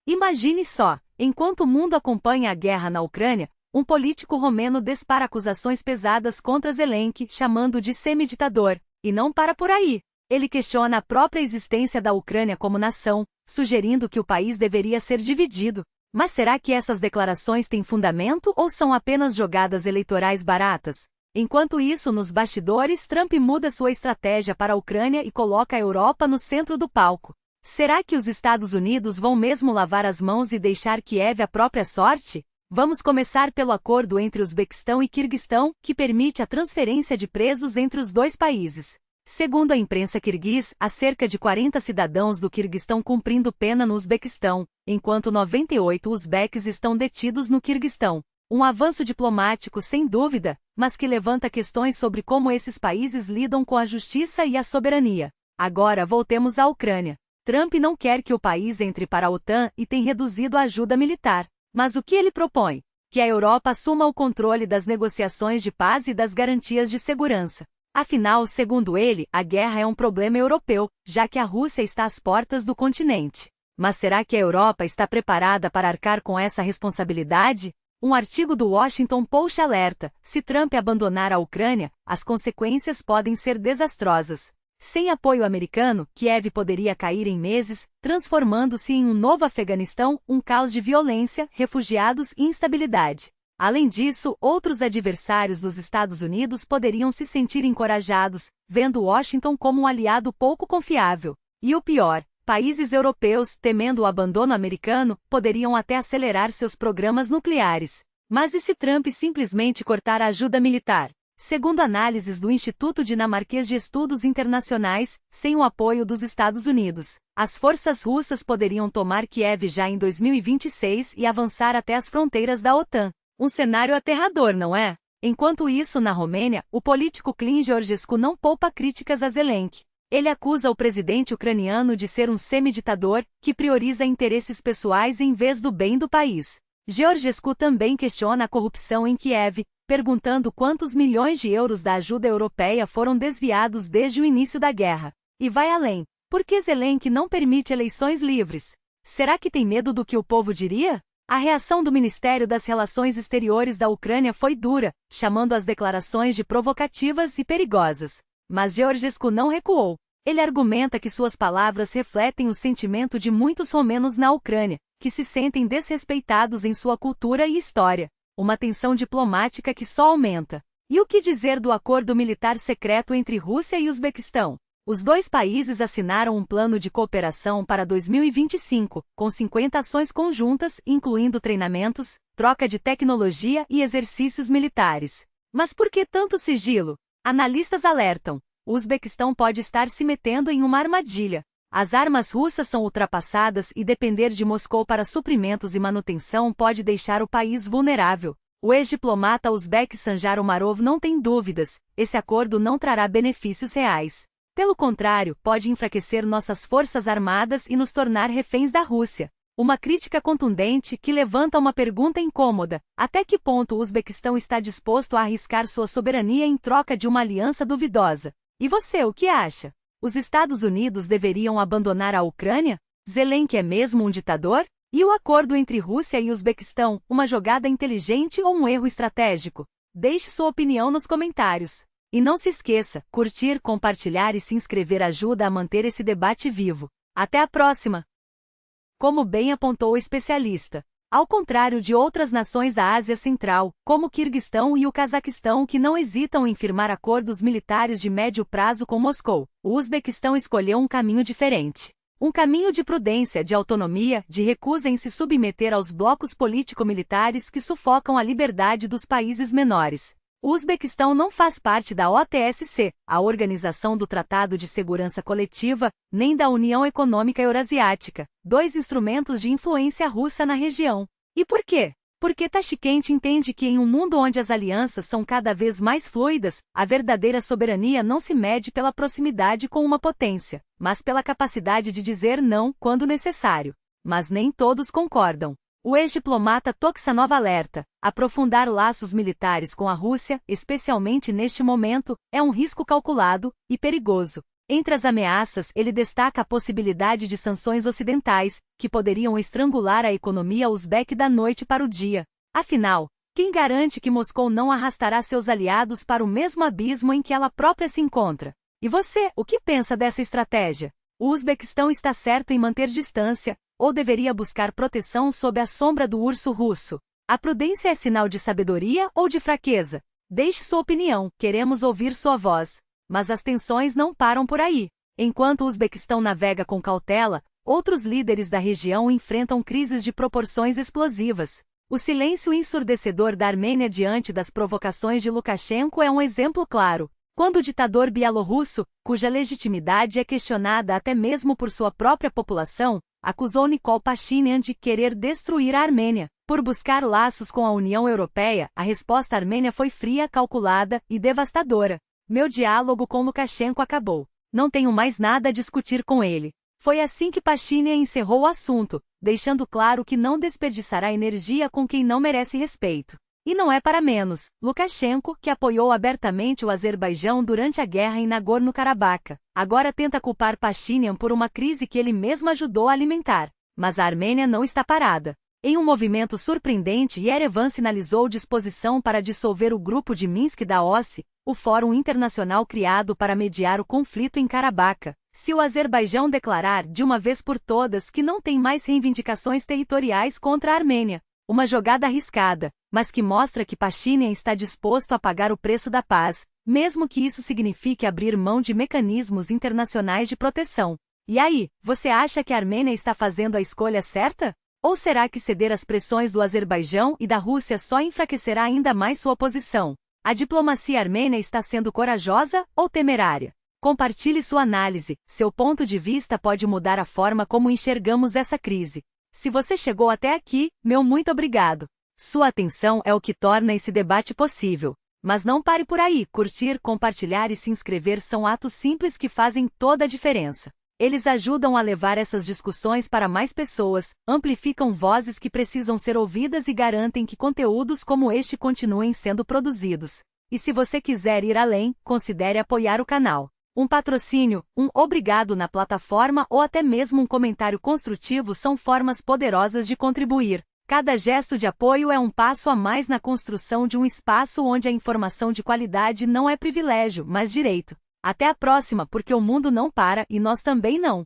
Imagine só, enquanto o mundo acompanha a guerra na Ucrânia, um político romeno dispara acusações pesadas contra Zelensky, chamando de semi-ditador, e não para por aí. Ele questiona a própria existência da Ucrânia como nação, sugerindo que o país deveria ser dividido. Mas será que essas declarações têm fundamento ou são apenas jogadas eleitorais baratas? Enquanto isso, nos bastidores, Trump muda sua estratégia para a Ucrânia e coloca a Europa no centro do palco. Será que os Estados Unidos vão mesmo lavar as mãos e deixar Kiev à própria sorte? Vamos começar pelo acordo entre Uzbequistão e Quirguistão, que permite a transferência de presos entre os dois países. Segundo a imprensa quirguiz, há cerca de 40 cidadãos do Quirguistão cumprindo pena no Uzbequistão, enquanto 98 uzbeques estão detidos no Quirguistão. Um avanço diplomático sem dúvida, mas que levanta questões sobre como esses países lidam com a justiça e a soberania. Agora voltemos à Ucrânia. Trump não quer que o país entre para a OTAN e tem reduzido a ajuda militar. Mas o que ele propõe? Que a Europa assuma o controle das negociações de paz e das garantias de segurança. Afinal, segundo ele, a guerra é um problema europeu, já que a Rússia está às portas do continente. Mas será que a Europa está preparada para arcar com essa responsabilidade? Um artigo do Washington Post alerta: se Trump abandonar a Ucrânia, as consequências podem ser desastrosas. Sem apoio americano, Kiev poderia cair em meses, transformando-se em um novo Afeganistão, um caos de violência, refugiados e instabilidade. Além disso, outros adversários dos Estados Unidos poderiam se sentir encorajados, vendo Washington como um aliado pouco confiável. E o pior, países europeus, temendo o abandono americano, poderiam até acelerar seus programas nucleares. Mas e se Trump simplesmente cortar a ajuda militar? Segundo análises do Instituto Dinamarquês de Estudos Internacionais, sem o apoio dos Estados Unidos, as forças russas poderiam tomar Kiev já em 2026 e avançar até as fronteiras da OTAN. Um cenário aterrador, não é? Enquanto isso, na Romênia, o político Clin Georgescu não poupa críticas a Zelensky. Ele acusa o presidente ucraniano de ser um semi-ditador, que prioriza interesses pessoais em vez do bem do país. Georgescu também questiona a corrupção em Kiev, perguntando quantos milhões de euros da ajuda europeia foram desviados desde o início da guerra. E vai além. Por que Zelensky não permite eleições livres? Será que tem medo do que o povo diria? A reação do Ministério das Relações Exteriores da Ucrânia foi dura, chamando as declarações de provocativas e perigosas. Mas Georgescu não recuou. Ele argumenta que suas palavras refletem o sentimento de muitos romenos na Ucrânia, que se sentem desrespeitados em sua cultura e história. Uma tensão diplomática que só aumenta. E o que dizer do acordo militar secreto entre Rússia e Uzbequistão? Os dois países assinaram um plano de cooperação para 2025, com 50 ações conjuntas, incluindo treinamentos, troca de tecnologia e exercícios militares. Mas por que tanto sigilo? Analistas alertam: o Uzbequistão pode estar se metendo em uma armadilha. As armas russas são ultrapassadas e depender de Moscou para suprimentos e manutenção pode deixar o país vulnerável. O ex-diplomata uzbeque Sanjar Umarov não tem dúvidas: esse acordo não trará benefícios reais. Pelo contrário, pode enfraquecer nossas forças armadas e nos tornar reféns da Rússia. Uma crítica contundente que levanta uma pergunta incômoda: até que ponto o Uzbequistão está disposto a arriscar sua soberania em troca de uma aliança duvidosa? E você, o que acha? Os Estados Unidos deveriam abandonar a Ucrânia? Zelensky é mesmo um ditador? E o acordo entre Rússia e Uzbequistão, uma jogada inteligente ou um erro estratégico? Deixe sua opinião nos comentários. E não se esqueça, curtir, compartilhar e se inscrever ajuda a manter esse debate vivo. Até a próxima! Como bem apontou o especialista, ao contrário de outras nações da Ásia Central, como o Quirguistão e o Cazaquistão, que não hesitam em firmar acordos militares de médio prazo com Moscou, o Uzbequistão escolheu um caminho diferente. Um caminho de prudência, de autonomia, de recusa em se submeter aos blocos político-militares que sufocam a liberdade dos países menores. O Uzbequistão não faz parte da OTSC, a Organização do Tratado de Segurança Coletiva, nem da União Econômica Eurasiática, dois instrumentos de influência russa na região. E por quê? Porque Tashkent entende que em um mundo onde as alianças são cada vez mais fluidas, a verdadeira soberania não se mede pela proximidade com uma potência, mas pela capacidade de dizer não quando necessário. Mas nem todos concordam. O ex-diplomata Toksanov alerta: aprofundar laços militares com a Rússia, especialmente neste momento, é um risco calculado e perigoso. Entre as ameaças, ele destaca a possibilidade de sanções ocidentais, que poderiam estrangular a economia uzbeque da noite para o dia. Afinal, quem garante que Moscou não arrastará seus aliados para o mesmo abismo em que ela própria se encontra? E você, o que pensa dessa estratégia? O Uzbequistão está certo em manter distância, ou deveria buscar proteção sob a sombra do urso russo? A prudência é sinal de sabedoria ou de fraqueza? Deixe sua opinião, queremos ouvir sua voz. Mas as tensões não param por aí. Enquanto o Uzbequistão navega com cautela, outros líderes da região enfrentam crises de proporções explosivas. O silêncio ensurdecedor da Armênia diante das provocações de Lukashenko é um exemplo claro. Quando o ditador bielorrusso, cuja legitimidade é questionada até mesmo por sua própria população, acusou Nikol Pashinyan de querer destruir a Armênia. Por buscar laços com a União Europeia, a resposta armênia foi fria, calculada e devastadora. Meu diálogo com Lukashenko acabou. Não tenho mais nada a discutir com ele. Foi assim que Pashinyan encerrou o assunto, deixando claro que não desperdiçará energia com quem não merece respeito. E não é para menos, Lukashenko, que apoiou abertamente o Azerbaijão durante a guerra em Nagorno-Karabakh, agora tenta culpar Pashinyan por uma crise que ele mesmo ajudou a alimentar. Mas a Armênia não está parada. Em um movimento surpreendente, Yerevan sinalizou disposição para dissolver o grupo de Minsk da OSCE, o fórum internacional criado para mediar o conflito em Karabakh, se o Azerbaijão declarar de uma vez por todas que não tem mais reivindicações territoriais contra a Armênia. Uma jogada arriscada, mas que mostra que Pashinyan está disposto a pagar o preço da paz, mesmo que isso signifique abrir mão de mecanismos internacionais de proteção. E aí, você acha que a Armênia está fazendo a escolha certa? Ou será que ceder às pressões do Azerbaijão e da Rússia só enfraquecerá ainda mais sua posição? A diplomacia armênia está sendo corajosa ou temerária? Compartilhe sua análise, seu ponto de vista pode mudar a forma como enxergamos essa crise. Se você chegou até aqui, meu muito obrigado. Sua atenção é o que torna esse debate possível. Mas não pare por aí, curtir, compartilhar e se inscrever são atos simples que fazem toda a diferença. Eles ajudam a levar essas discussões para mais pessoas, amplificam vozes que precisam ser ouvidas e garantem que conteúdos como este continuem sendo produzidos. E se você quiser ir além, considere apoiar o canal. Um patrocínio, um obrigado na plataforma ou até mesmo um comentário construtivo são formas poderosas de contribuir. Cada gesto de apoio é um passo a mais na construção de um espaço onde a informação de qualidade não é privilégio, mas direito. Até a próxima, porque o mundo não para e nós também não.